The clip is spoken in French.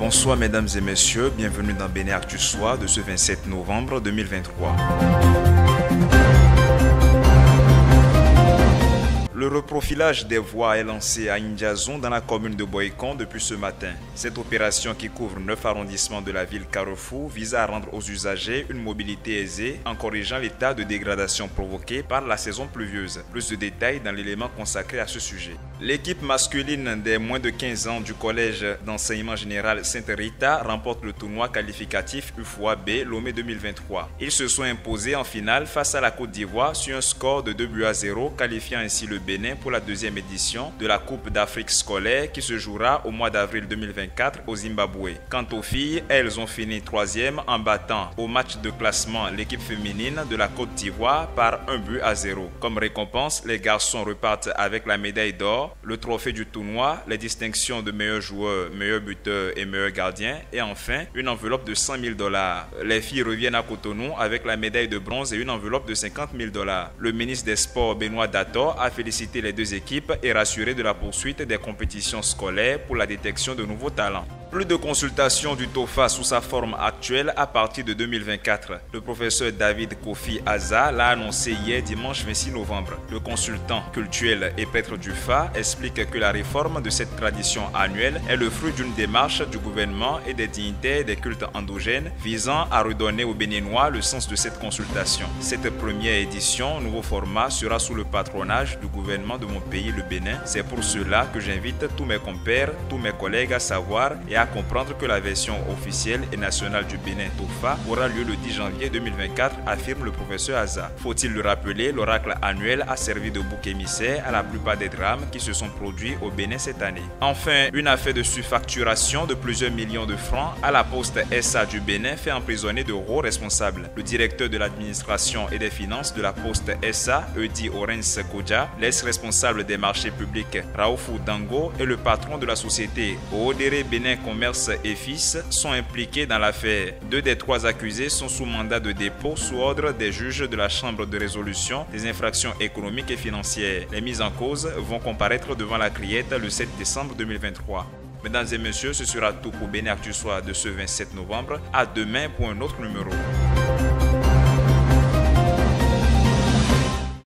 Bonsoir mesdames et messieurs, bienvenue dans Bénin Actu Soir de ce 27 novembre 2023. Le reprofilage des voies est lancé à N'Djazon dans la commune de Boycon depuis ce matin. Cette opération qui couvre 9 arrondissements de la ville Carrefour vise à rendre aux usagers une mobilité aisée en corrigeant l'état de dégradation provoqué par la saison pluvieuse. Plus de détails dans l'élément consacré à ce sujet. L'équipe masculine des moins de 15 ans du collège d'enseignement général Sainte-Rita remporte le tournoi qualificatif UFOA B Lomé 2023. Ils se sont imposés en finale face à la Côte d'Ivoire sur un score de 2-0, qualifiant ainsi le Bénin pour la deuxième édition de la Coupe d'Afrique scolaire qui se jouera au mois d'avril 2024 au Zimbabwe. Quant aux filles, elles ont fini 3e en battant au match de classement l'équipe féminine de la Côte d'Ivoire par 1-0. Comme récompense, les garçons repartent avec la médaille d'or, le trophée du tournoi, les distinctions de meilleur joueur, meilleur buteur et meilleur gardien et enfin une enveloppe de $100 000. Les filles reviennent à Cotonou avec la médaille de bronze et une enveloppe de $50 000. Le ministre des Sports Benoît Dator a félicité les deux équipes et rassuré de la poursuite des compétitions scolaires pour la détection de nouveaux talents. Plus de consultation du TOFA sous sa forme actuelle à partir de 2024. Le professeur David Kofi Aza l'a annoncé hier dimanche 26 novembre. Le consultant cultuel et prêtre du FA explique que la réforme de cette tradition annuelle est le fruit d'une démarche du gouvernement et des dignitaires des cultes endogènes visant à redonner aux Béninois le sens de cette consultation. Cette première édition, nouveau format, sera sous le patronage du gouvernement de mon pays, le Bénin. C'est pour cela que j'invite tous mes compères, tous mes collègues à savoir et à comprendre que la version officielle et nationale du Bénin TOFA aura lieu le 10 janvier 2024, affirme le professeur Aza. Faut-il le rappeler, l'oracle annuel a servi de bouc émissaire à la plupart des drames qui se sont produits au Bénin cette année. Enfin, une affaire de surfacturation de plusieurs millions de francs à la Poste SA du Bénin fait emprisonner de hauts responsables. Le directeur de l'administration et des finances de la Poste SA, Eudi Orens Kodja, l'ex-responsable des marchés publics Raoufou Dango et le patron de la société Oodere Bénin Commerce et Fils sont impliqués dans l'affaire. 2 des 3 accusés sont sous mandat de dépôt sous ordre des juges de la Chambre de résolution des infractions économiques et financières. Les mises en cause vont comparaître devant la Criette le 7 décembre 2023. Mesdames et messieurs, ce sera tout pour Bénin Actu Soir de ce 27 novembre. À demain pour un autre numéro.